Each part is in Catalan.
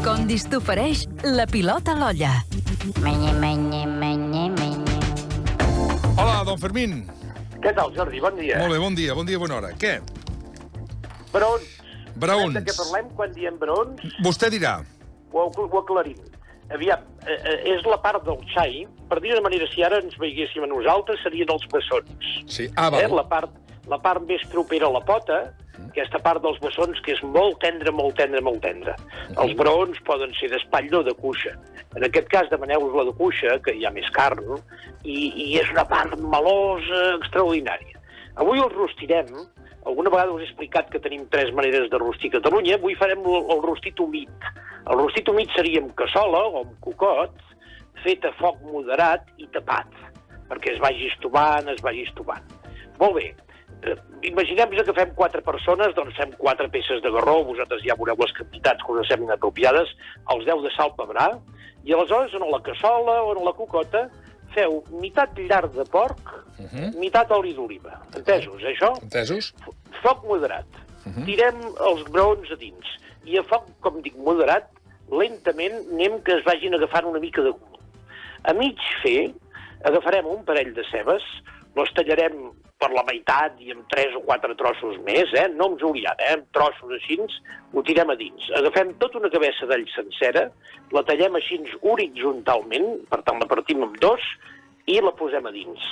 Condis t'ofereix la pilota a l'olla. Hola, don Fermín. Què tal, Jordi? Bon dia. Molt bé, bon dia, bona hora. Què? Braons. Braons. De què parlem quan diem braons? Vostè dirà. Ho aclarim. Aviam, és la part del xai, per dir de manera, si ara ens veiéssim a nosaltres, serien els bessons. Sí, val. La part més propera a la pota, aquesta part dels bessons, que és molt tendra. Els braons poden ser d'espatlla o de cuixa. En aquest cas, demaneu-vos la de cuixa, que hi ha més carn, i és una part melosa extraordinària. Avui els rostirem. Alguna vegada us he explicat que tenim 3 maneres de rostir a Catalunya. Avui farem el rostit humit. El rostit humit seria amb cassola o amb cocot, fet a foc moderat i tapat, perquè es vagi estovant. Molt bé. Imaginem-nos que fem 4 persones, doncs fem 4 peces de garró, vosaltres ja veureu les quantitats que us semblin apropiades, els 10 de sal, pebrà, i aleshores en la cassola o en la cocota feu meitat llarg de porc, meitat oli d'oliva. Entesos, això? Entesos. Foc moderat. Tirem els braons a dins. I a foc, com dic, moderat, lentament anem que es vagin agafant una mica de color. A mig fer, agafarem un parell de cebes, les tallarem per la meitat i amb 3 o 4 trossos més, no amb juliana, amb trossos així, ho tirem a dins. Agafem tota una cabeça d'all sencera, la tallem així horitzontalment, per tant la partim en 2, i la posem a dins.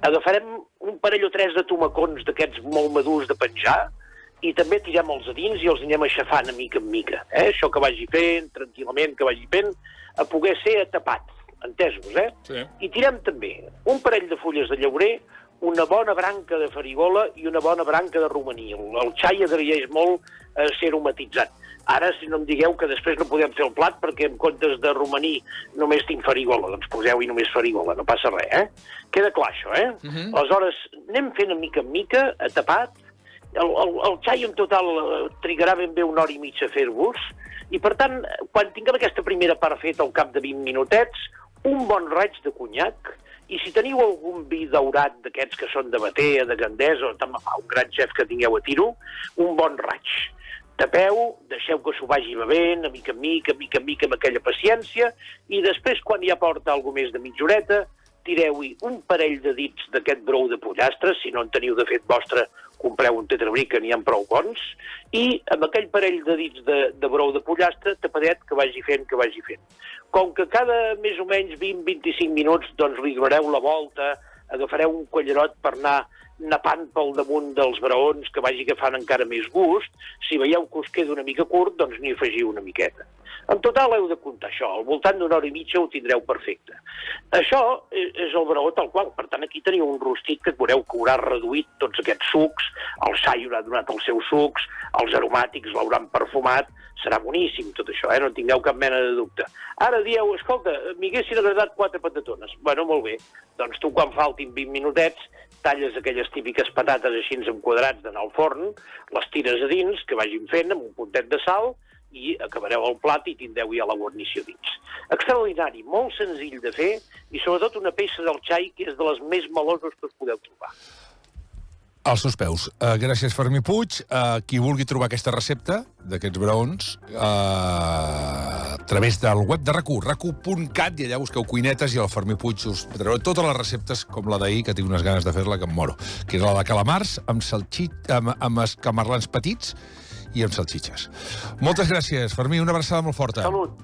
Agafarem un parell o 3 de tomacons d'aquests molt madurs de penjar, i també tirem els a dins i els anem aixafant a mica en mica. Això que vagi fent, tranquil·lament, que vagi fent, a poder ser tapat. Entesos, Sí. I tirem també un parell de fulles de llaurer, una bona branca de farigola i una bona branca de romaní. El xai agraeix molt ser aromatitzat. Ara, si no em digueu que després no podem fer el plat perquè en comptes de romaní només tinc farigola, doncs poseu-hi només farigola, no passa res, Queda clar això, Aleshores, anem fent de mica en mica, tapat. El xai en total trigarà ben bé 1 hora i mitja a fer-vos, i per tant, quan tinguem aquesta primera part feta al cap de 20 minutets, un bon raig de conyac, i si teniu algun vi daurat d'aquests que són de Batea, de Gandesa, o un gran xef que tingueu a tiro, un bon raig. Tapeu, deixeu que s'ho vagi bevent, a mica en mica, amb aquella paciència, i després, quan ja porta alguna més de mitja horeta, tireu-hi un parell de dits d'aquest brou de pollastre, si no en teniu de fet vostre, compreu un tetrabric, que n'hi ha prou bons, i amb aquell parell de dits de brou de pollastre, tapadet, que vagi fent. Com que cada més o menys 20-25 minuts doncs li donareu la volta, agafareu un cullerot per anar napant pel damunt dels braons, que vagi agafant encara més gust. Si veieu que us queda una mica curt, doncs n'hi afegiu una miqueta. En total heu de comptar això, al voltant d'1 hora i mitja ho tindreu perfecte. Això és el braó tal qual, per tant aquí teniu un rostit que veureu que haurà reduït tots aquests sucs, el xai haurà donat els seus sucs, els aromàtics l'hauran perfumat, serà boníssim tot això, no tingueu cap mena de dubte. Ara dieu, escolta, m'haguessin agradat 4 patatones. Bueno, molt bé, doncs tu quan faltin 20 minutets talles aquelles típiques patates així en quadrats d'anar al forn, les tires a dins, que vagin fent amb un puntet de sal, i acabareu el plat i tindreu ja la guarnició dins. Extraordinari, molt senzill de fer, i sobretot una peça del xai que és de les més meloses que us podeu trobar. Als seus peus. Gràcies, Fermí Puig. Qui vulgui trobar aquesta recepta d'aquests braons a través del web de RAC1, rac1.cat, i allà busqueu cuinetes i el Fermí Puig us treu totes les receptes, com la d'ahir, que tinc unes ganes de fer-la que em moro, que és la de calamars amb escamarlans petits i amb salxitxes. Moltes gràcies, Fermí. Una abraçada molt forta. Salut.